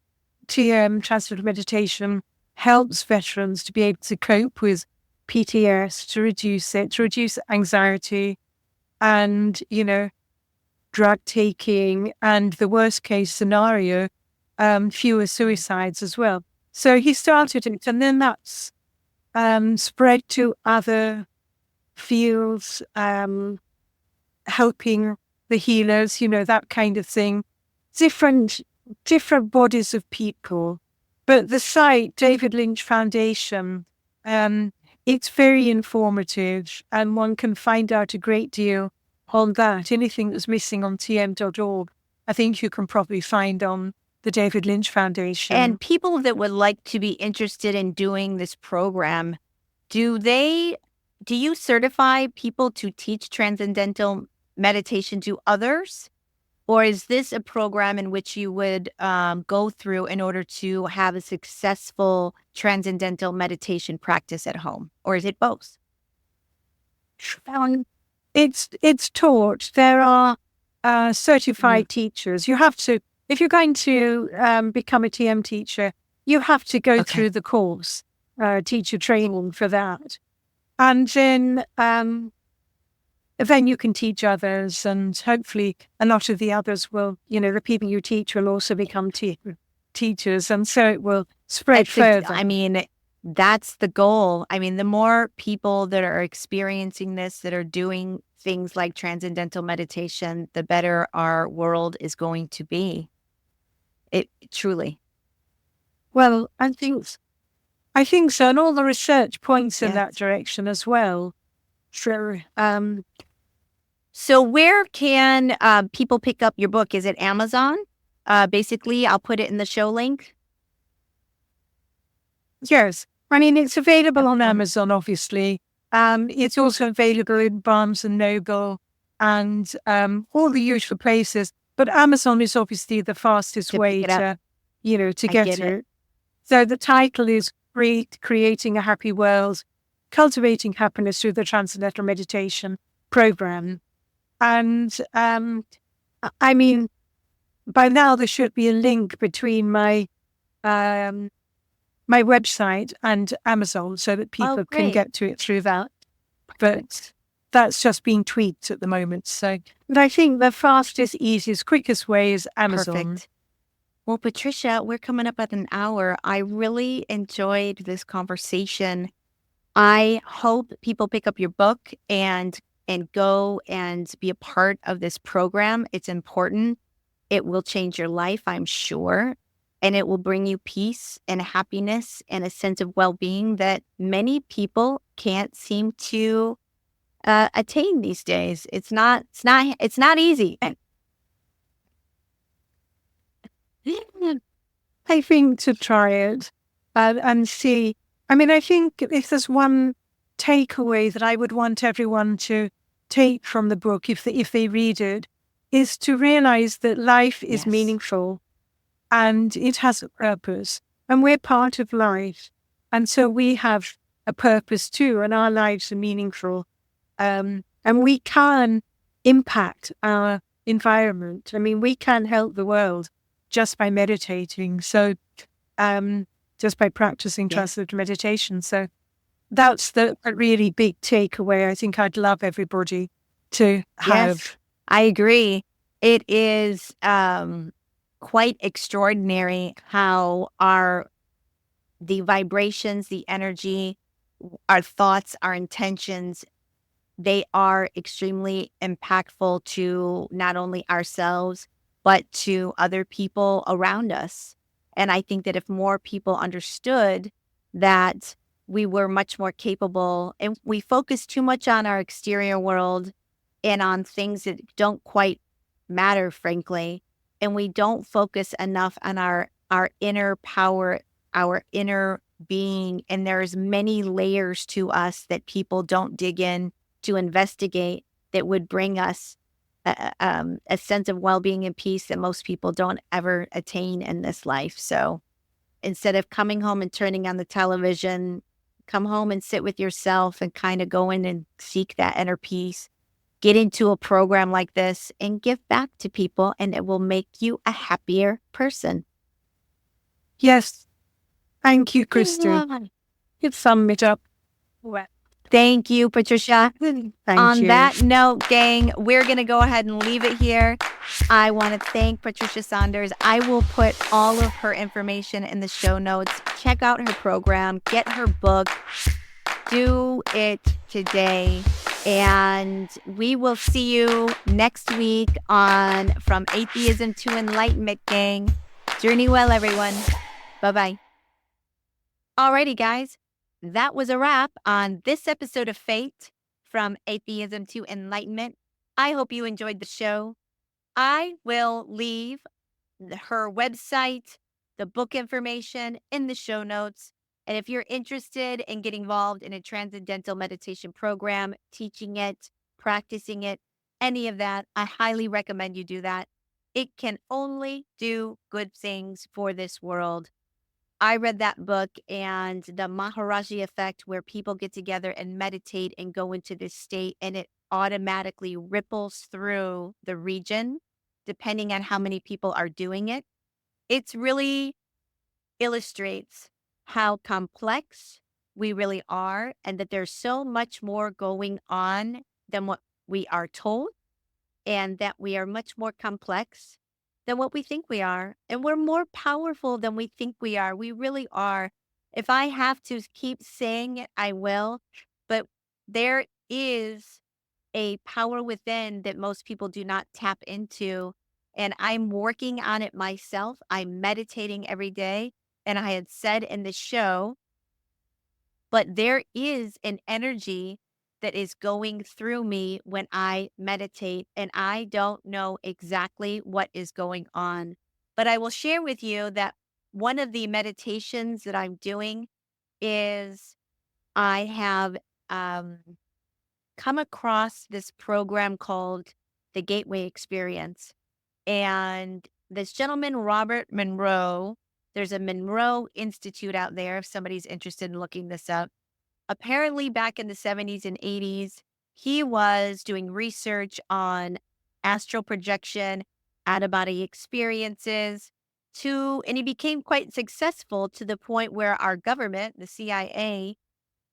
TM, Transcendental Meditation, helps veterans to be able to cope with PTS, to reduce anxiety and, drug taking, and the worst case scenario, fewer suicides as well. So he started it, and then that's spread to other fields, helping the healers, that kind of thing. Different bodies of people. But the site, David Lynch Foundation, it's very informative, and one can find out a great deal on that. Anything that's missing on tm.org, I think you can probably find on the David Lynch Foundation. And people that would like to be interested in doing this program, do you certify people to teach transcendental meditation to others? Or is this a program in which you would go through in order to have a successful transcendental meditation practice at home? Or is it both? It's taught. There are certified teachers. You have to, if you're going to become a TM teacher, you have to go through the course, teacher training for that. And then you can teach others, and hopefully a lot of the others will, the people you teach will also become teachers, and so it will spread further. I mean, that's the goal. I mean, the more people that are experiencing this, that are doing things like transcendental meditation, the better our world is going to be. It truly. Well, I think so, and all the research points in that direction as well. Sure. So where can people pick up your book? Is it Amazon? Basically, I'll put it in the show link. Yes. I mean, it's available on Amazon, obviously. It's also available in Barnes and Noble and all the usual places. But Amazon is obviously the fastest way to get it. So the title is Creating a Happy World, Cultivating Happiness Through the Transcendental Meditation Program. And I mean, by now there should be a link between my website and Amazon so that people can get to it through that. But that's just being tweaked at the moment. So, but I think the fastest, easiest, quickest way is Amazon. Perfect. Well, Patricia, we're coming up at an hour. I really enjoyed this conversation. I hope people pick up your book and go and be a part of this program. It's important. It will change your life, I'm sure. And it will bring you peace and happiness and a sense of well-being that many people can't seem to attain these days. It's not easy. I think to try it and see. I mean, I think if there's one takeaway that I would want everyone to take from the book, if they read it, is to realize that life is meaningful and it has a purpose, and we're part of life, and so we have a purpose too, and our lives are meaningful, and we can impact our environment. I mean, we can help the world just by meditating. So just by practicing transcendental meditation. So that's a really big takeaway I think I'd love everybody to have. Yes, I agree. It is quite extraordinary how the vibrations, the energy, our thoughts, our intentions, they are extremely impactful to not only ourselves, but to other people around us. And I think that if more people understood that we were much more capable and we focus too much on our exterior world and on things that don't quite matter, frankly, and we don't focus enough on our inner power, our inner being, and there's many layers to us that people don't dig in to investigate that would bring us a sense of well-being and peace that most people don't ever attain in this life. So instead of coming home and turning on the television, come home and sit with yourself and kind of go in and seek that inner peace. Get into a program like this and give back to people, and it will make you a happier person. Yes. Thank you, Kristen. You've summed it up well. Thank you, Patricia. On that note, gang, we're going to go ahead and leave it here. I want to thank Patricia Saunders. I will put all of her information in the show notes. Check out her program, get her book, do it today. And we will see you next week on From Atheism to Enlightenment, gang. Journey well, everyone. Bye-bye. Alrighty, guys. That was a wrap on this episode of F.A.T.E, From Atheism to Enlightenment. I hope you enjoyed the show. I will leave her website, the book information in the show notes. And if you're interested in getting involved in a Transcendental Meditation Program, teaching it, practicing it, any of that, I highly recommend you do that. It can only do good things for this world. I read that book, and the Maharaji effect, where people get together and meditate and go into this state, and it automatically ripples through the region, depending on how many people are doing it. It's really illustrates how complex we really are, and that there's so much more going on than what we are told, and that we are much more complex than what we think we are. And we're more powerful than we think we are. We really are. If I have to keep saying it, I will. But there is a power within that most people do not tap into. And I'm working on it myself. I'm meditating every day. And I had said in the show, but there is an energy that is going through me when I meditate, and I don't know exactly what is going on. But I will share with you that one of the meditations that I'm doing is I have come across this program called the Gateway Experience. And this gentleman, Robert Monroe, there's a Monroe Institute out there if somebody's interested in looking this up. Apparently, back in the 70s and 80s, he was doing research on astral projection, out of body experiences, and he became quite successful to the point where our government, the CIA,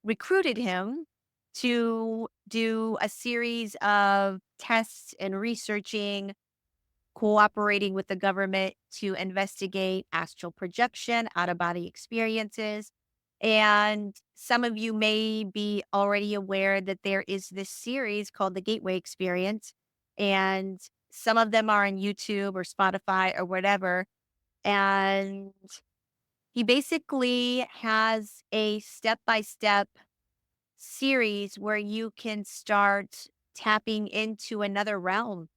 recruited him to do a series of tests and researching, cooperating with the government to investigate astral projection, out of body experiences. And some of you may be already aware that there is this series called the Gateway Experience, and some of them are on YouTube or Spotify or whatever. And he basically has a step-by-step series where you can start tapping into another realm.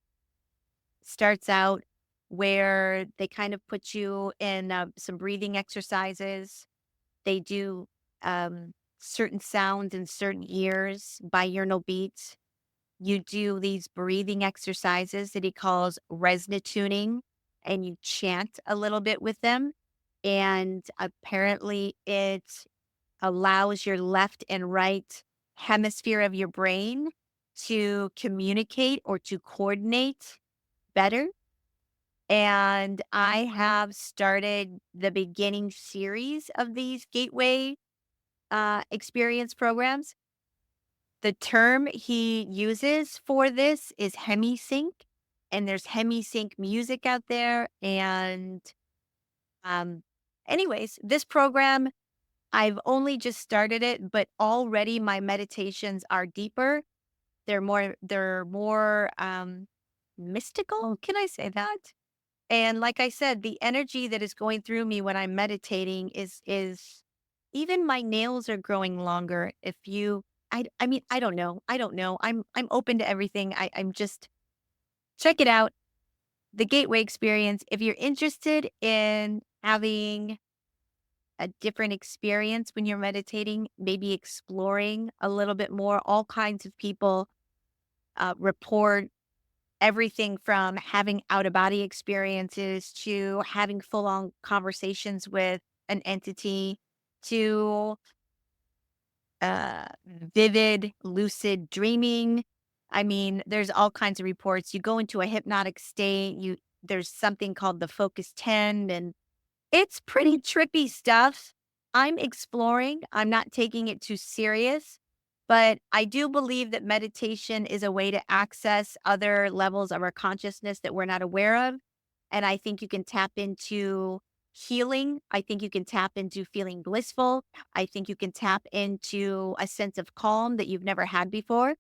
Starts out where they kind of put you in some breathing exercises. They do certain sounds in certain ears, binaural beats. You do these breathing exercises that he calls resonating, and you chant a little bit with them. And apparently it allows your left and right hemisphere of your brain to communicate or to coordinate better. And I have started the beginning series of these gateway experience programs. The term he uses for this is hemisync, and there's hemisync music out there. And um, anyways, this program, I've only just started it, but already my meditations are deeper. They're more mystical. Can I say that? And like I said, the energy that is going through me when I'm meditating is even my nails are growing longer. If you I mean, I don't know. I don't know. I'm open to everything. I'm just check it out. The Gateway Experience. If you're interested in having a different experience when you're meditating, maybe exploring a little bit more, all kinds of people report everything from having out of body experiences to having full on conversations with an entity to uh, vivid, lucid dreaming. I mean, there's all kinds of reports. You go into a hypnotic state, there's something called the focus 10, and it's pretty trippy stuff. I'm exploring. I'm not taking it too serious, but I do believe that meditation is a way to access other levels of our consciousness that we're not aware of. And I think you can tap into healing. I think you can tap into feeling blissful. I think you can tap into a sense of calm that you've never had before.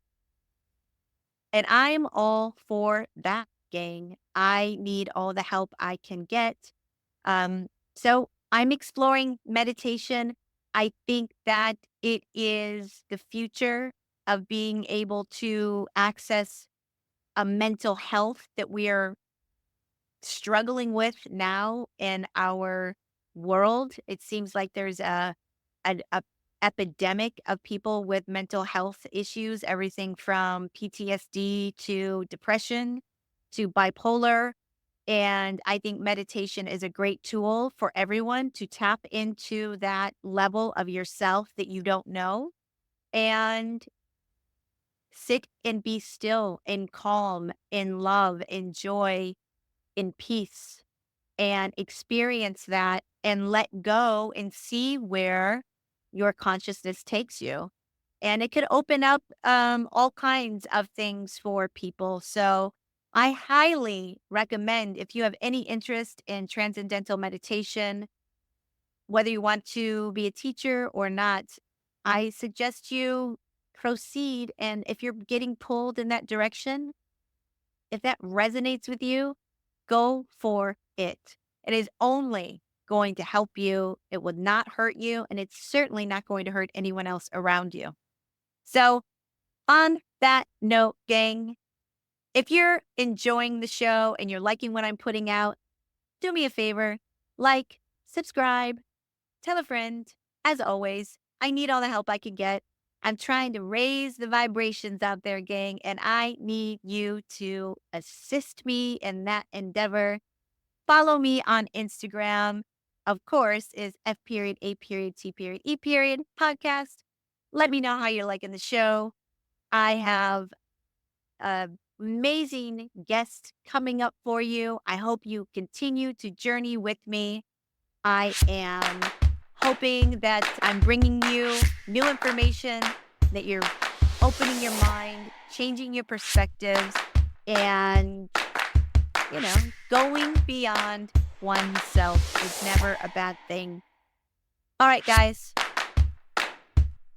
And I'm all for that, gang. I need all the help I can get. Um, so I'm exploring meditation. I think that it is the future of being able to access a mental health that we are struggling with now in our world. It seems like there's a epidemic of people with mental health issues, everything from PTSD to depression to bipolar. And I think meditation is a great tool for everyone to tap into that level of yourself that you don't know and sit and be still in calm, in love, in joy, in peace, and experience that and let go and see where your consciousness takes you. And it could open up all kinds of things for people. So I highly recommend if you have any interest in transcendental meditation, whether you want to be a teacher or not, I suggest you proceed. And if you're getting pulled in that direction, if that resonates with you, go for it. It is only going to help you. It would not hurt you. And it's certainly not going to hurt anyone else around you. So, on that note, gang, if you're enjoying the show and you're liking what I'm putting out, do me a favor, like, subscribe, tell a friend. As always, I need all the help I can get. I'm trying to raise the vibrations out there, gang, and I need you to assist me in that endeavor. Follow me on Instagram. Of course, is F.A.T.E podcast. Let me know how you're liking the show. I have amazing guests coming up for you. I hope you continue to journey with me. I am hoping that I'm bringing you new information, that you're opening your mind, changing your perspectives, and, going beyond oneself is never a bad thing. All right, guys,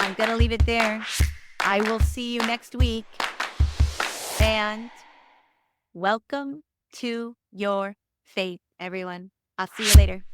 I'm going to leave it there. I will see you next week. And welcome to your faith, everyone. I'll see you later.